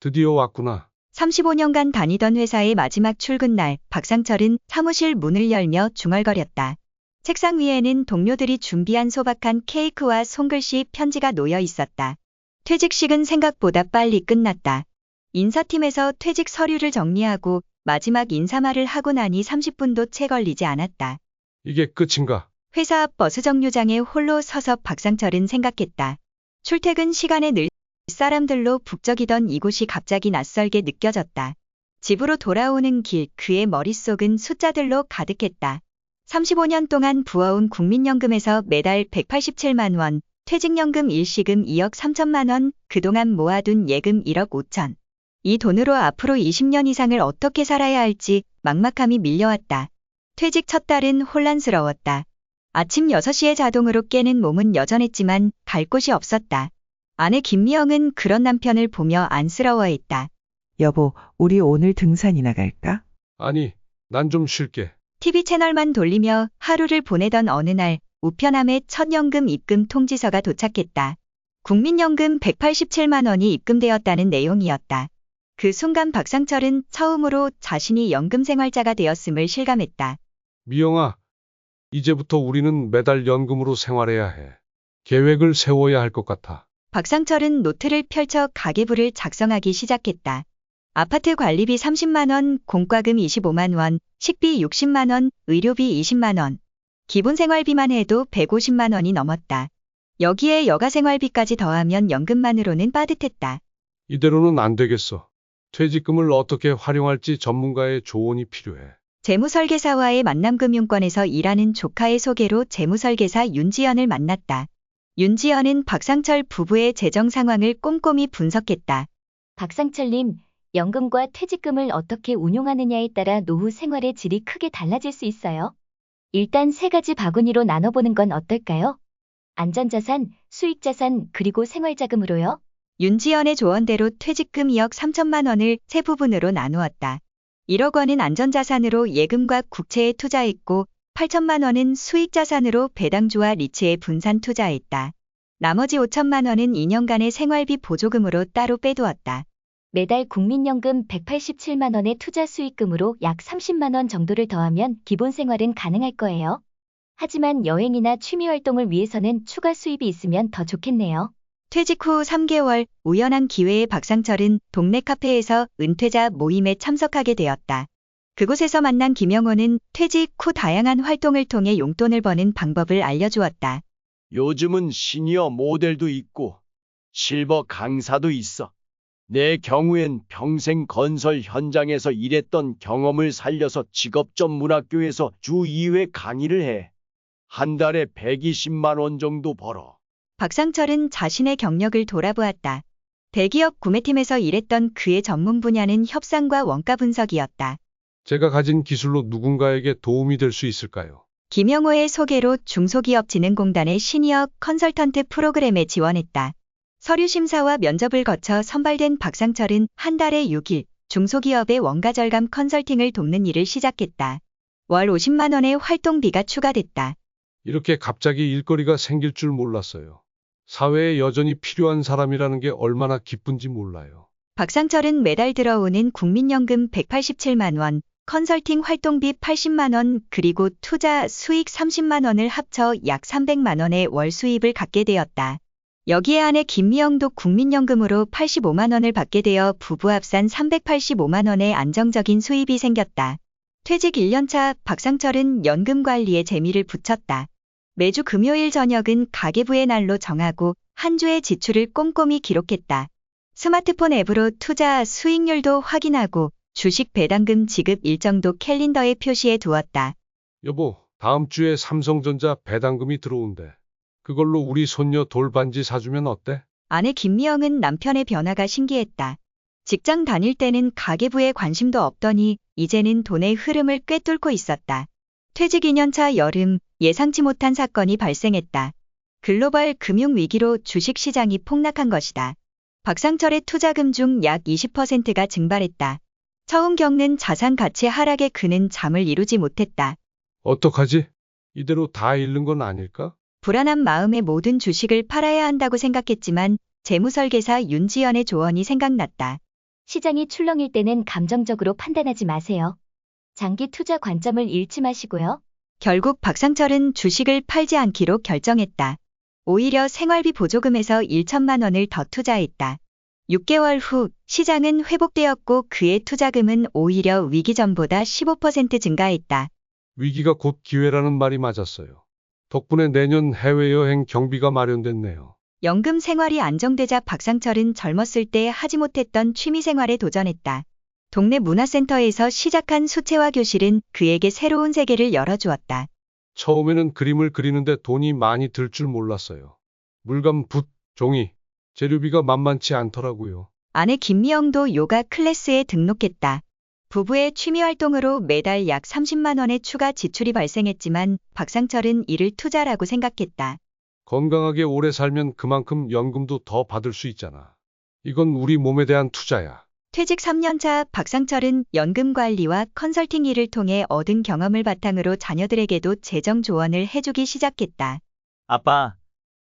드디어 왔구나. 35년간 다니던 회사의 마지막 출근 날, 박상철은 사무실 문을 열며 중얼거렸다. 책상 위에는 동료들이 준비한 소박한 케이크와 손글씨 편지가 놓여 있었다. 퇴직식은 생각보다 빨리 끝났다. 인사팀에서 퇴직 서류를 정리하고 마지막 인사말을 하고 나니 30분도 채 걸리지 않았다. 이게 끝인가? 회사 앞 버스 정류장에 홀로 서서 박상철은 생각했다. 출퇴근 시간에 늘 사람들로 북적이던 이곳이 갑자기 낯설게 느껴졌다. 집으로 돌아오는 길, 그의 머릿속은 숫자들로 가득했다. 35년 동안 부어온 국민연금에서 매달 187만 원, 퇴직연금 일시금 2억 3천만 원, 그동안 모아둔 예금 1억 5천. 이 돈으로 앞으로 20년 이상을 어떻게 살아야 할지 막막함이 밀려왔다. 퇴직 첫 달은 혼란스러웠다. 아침 6시에 자동으로 깨는 몸은 여전했지만 갈 곳이 없었다. 아내 김미영은 그런 남편을 보며 안쓰러워했다. 여보, 우리 오늘 등산이나 갈까? 아니, 난 좀 쉴게. TV 채널만 돌리며 하루를 보내던 어느 날 우편함에 첫 연금 입금 통지서가 도착했다. 국민연금 187만 원이 입금되었다는 내용이었다. 그 순간 박상철은 처음으로 자신이 연금생활자가 되었음을 실감했다. 미영아, 이제부터 우리는 매달 연금으로 생활해야 해. 계획을 세워야 할 것 같아. 박상철은 노트를 펼쳐 가계부를 작성하기 시작했다. 아파트 관리비 30만 원, 공과금 25만 원, 식비 60만 원, 의료비 20만 원. 기본 생활비만 해도 150만 원이 넘었다. 여기에 여가 생활비까지 더하면 연금만으로는 빠듯했다. 이대로는 안 되겠어. 퇴직금을 어떻게 활용할지 전문가의 조언이 필요해. 재무설계사와의 만남금융권에서 일하는 조카의 소개로 재무설계사 윤지연을 만났다. 윤지연은 박상철 부부의 재정 상황을 꼼꼼히 분석했다. 박상철님, 연금과 퇴직금을 어떻게 운용하느냐에 따라 노후 생활의 질이 크게 달라질 수 있어요. 일단 세 가지 바구니로 나눠보는 건 어떨까요? 안전자산, 수익자산, 그리고 생활자금으로요. 윤지연의 조언대로 퇴직금 2억 3천만 원을 세 부분으로 나누었다. 1억 원은 안전자산으로 예금과 국채에 투자했고 8천만 원은 수익자산으로 배당주와 리츠에 분산 투자했다. 나머지 5천만 원은 2년간의 생활비 보조금으로 따로 빼두었다. 매달 국민연금 187만 원의 투자 수익금으로 약 30만 원 정도를 더하면 기본 생활은 가능할 거예요. 하지만 여행이나 취미 활동을 위해서는 추가 수입이 있으면 더 좋겠네요. 퇴직 후 3개월, 우연한 기회에 박상철은 동네 카페에서 은퇴자 모임에 참석하게 되었다. 그곳에서 만난 김영호는 퇴직 후 다양한 활동을 통해 용돈을 버는 방법을 알려주었다. 요즘은 시니어 모델도 있고 실버 강사도 있어. 내 경우엔 평생 건설 현장에서 일했던 경험을 살려서 직업전문학교에서 주 2회 강의를 해. 한 달에 120만 원 정도 벌어. 박상철은 자신의 경력을 돌아보았다. 대기업 구매팀에서 일했던 그의 전문 분야는 협상과 원가 분석이었다. 제가 가진 기술로 누군가에게 도움이 될 수 있을까요? 김영호의 소개로 중소기업진흥공단의 시니어 컨설턴트 프로그램에 지원했다. 서류 심사와 면접을 거쳐 선발된 박상철은 한 달에 6일 중소기업의 원가 절감 컨설팅을 돕는 일을 시작했다. 월 50만 원의 활동비가 추가됐다. 이렇게 갑자기 일거리가 생길 줄 몰랐어요. 사회에 여전히 필요한 사람이라는 게 얼마나 기쁜지 몰라요. 박상철은 매달 들어오는 국민연금 187만 원, 컨설팅 활동비 80만 원, 그리고 투자 수익 30만 원을 합쳐 약 300만 원의 월 수입을 갖게 되었다. 여기에 아내 김미영도 국민연금으로 85만 원을 받게 되어 부부 합산 385만 원의 안정적인 수입이 생겼다. 퇴직 1년차 박상철은 연금 관리에 재미를 붙였다. 매주 금요일 저녁은 가계부의 날로 정하고 한 주의 지출을 꼼꼼히 기록했다. 스마트폰 앱으로 투자 수익률도 확인하고 주식 배당금 지급 일정도 캘린더에 표시해 두었다. 여보, 다음 주에 삼성전자 배당금이 들어온대. 그걸로 우리 손녀 돌반지 사주면 어때? 아내 김미영은 남편의 변화가 신기했다. 직장 다닐 때는 가계부에 관심도 없더니 이제는 돈의 흐름을 꿰뚫고 있었다. 퇴직 2년차 여름, 예상치 못한 사건이 발생했다. 글로벌 금융위기로 주식시장이 폭락한 것이다. 박상철의 투자금 중 약 20%가 증발했다. 처음 겪는 자산 가치 하락에 그는 잠을 이루지 못했다. 어떡하지? 이대로 다 잃는 건 아닐까? 불안한 마음에 모든 주식을 팔아야 한다고 생각했지만 재무설계사 윤지연의 조언이 생각났다. 시장이 출렁일 때는 감정적으로 판단하지 마세요. 장기 투자 관점을 잃지 마시고요. 결국 박상철은 주식을 팔지 않기로 결정했다. 오히려 생활비 보조금에서 1천만 원을 더 투자했다. 6개월 후 시장은 회복되었고 그의 투자금은 오히려 위기 전보다 15% 증가했다. 위기가 곧 기회라는 말이 맞았어요. 덕분에 내년 해외여행 경비가 마련됐네요. 연금 생활이 안정되자 박상철은 젊었을 때 하지 못했던 취미생활에 도전했다. 동네 문화센터에서 시작한 수채화 교실은 그에게 새로운 세계를 열어주었다. 처음에는 그림을 그리는데 돈이 많이 들 줄 몰랐어요. 물감, 붓, 종이, 재료비가 만만치 않더라고요. 아내 김미영도 요가 클래스에 등록했다. 부부의 취미 활동으로 매달 약 30만 원의 추가 지출이 발생했지만 박상철은 이를 투자라고 생각했다. 건강하게 오래 살면 그만큼 연금도 더 받을 수 있잖아. 이건 우리 몸에 대한 투자야. 퇴직 3년차 박상철은 연금 관리와 컨설팅 일을 통해 얻은 경험을 바탕으로 자녀들에게도 재정 조언을 해주기 시작했다. 아빠,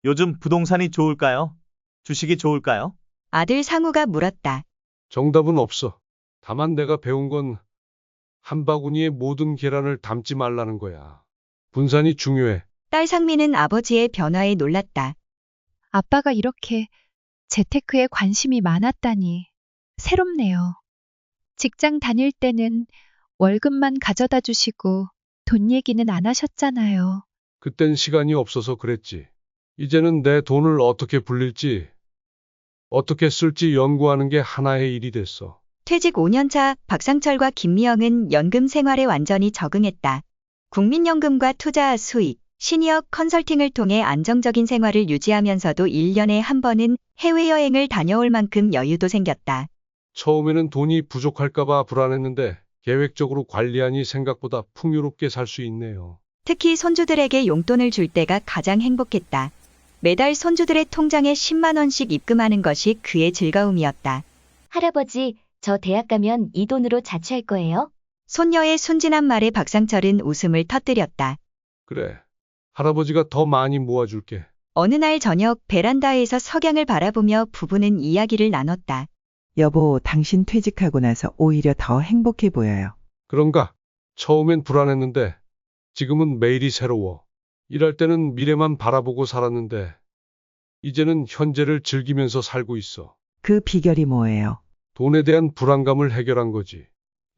요즘 부동산이 좋을까요? 주식이 좋을까요? 아들 상우가 물었다. 정답은 없어. 다만 내가 배운 건 한 바구니에 모든 계란을 담지 말라는 거야. 분산이 중요해. 딸 상미는 아버지의 변화에 놀랐다. 아빠가 이렇게 재테크에 관심이 많았다니 새롭네요. 직장 다닐 때는 월급만 가져다 주시고 돈 얘기는 안 하셨잖아요. 그땐 시간이 없어서 그랬지. 이제는 내 돈을 어떻게 불릴지, 어떻게 쓸지 연구하는 게 하나의 일이 됐어. 퇴직 5년차 박상철과 김미영은 연금 생활에 완전히 적응했다. 국민연금과 투자 수익, 시니어 컨설팅을 통해 안정적인 생활을 유지하면서도 1년에 한 번은 해외여행을 다녀올 만큼 여유도 생겼다. 처음에는 돈이 부족할까봐 불안했는데 계획적으로 관리하니 생각보다 풍요롭게 살 수 있네요. 특히 손주들에게 용돈을 줄 때가 가장 행복했다. 매달 손주들의 통장에 10만 원씩 입금하는 것이 그의 즐거움이었다. 할아버지, 저 대학 가면 이 돈으로 자취할 거예요? 손녀의 순진한 말에 박상철은 웃음을 터뜨렸다. 그래. 할아버지가 더 많이 모아줄게. 어느 날 저녁 베란다에서 석양을 바라보며 부부는 이야기를 나눴다. 여보, 당신 퇴직하고 나서 오히려 더 행복해 보여요. 그런가? 처음엔 불안했는데 지금은 매일이 새로워. 일할 때는 미래만 바라보고 살았는데 이제는 현재를 즐기면서 살고 있어. 그 비결이 뭐예요? 돈에 대한 불안감을 해결한 거지.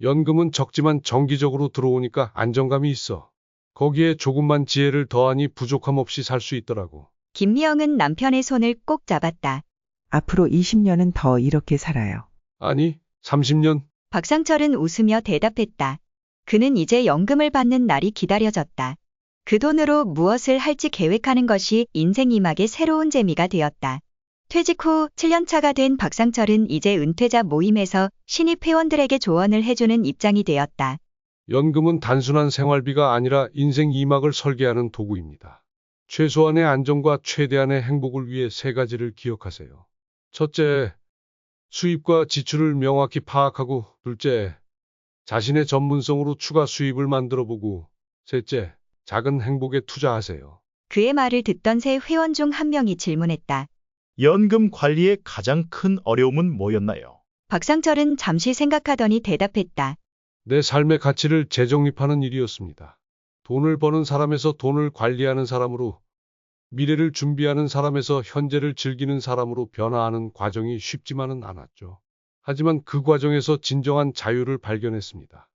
연금은 적지만 정기적으로 들어오니까 안정감이 있어. 거기에 조금만 지혜를 더하니 부족함 없이 살 수 있더라고. 김미영은 남편의 손을 꼭 잡았다. 앞으로 20년은 더 이렇게 살아요. 아니, 30년? 박상철은 웃으며 대답했다. 그는 이제 연금을 받는 날이 기다려졌다. 그 돈으로 무엇을 할지 계획하는 것이 인생 이막의 새로운 재미가 되었다. 퇴직 후 7년차가 된 박상철은 이제 은퇴자 모임에서 신입 회원들에게 조언을 해주는 입장이 되었다. 연금은 단순한 생활비가 아니라 인생 이막을 설계하는 도구입니다. 최소한의 안정과 최대한의 행복을 위해 세 가지를 기억하세요. 첫째, 수입과 지출을 명확히 파악하고, 둘째, 자신의 전문성으로 추가 수입을 만들어보고, 셋째, 작은 행복에 투자하세요. 그의 말을 듣던 새 회원 중 한 명이 질문했다. 연금 관리의 가장 큰 어려움은 뭐였나요? 박상철은 잠시 생각하더니 대답했다. 내 삶의 가치를 재정립하는 일이었습니다. 돈을 버는 사람에서 돈을 관리하는 사람으로, 미래를 준비하는 사람에서 현재를 즐기는 사람으로 변화하는 과정이 쉽지만은 않았죠. 하지만 그 과정에서 진정한 자유를 발견했습니다.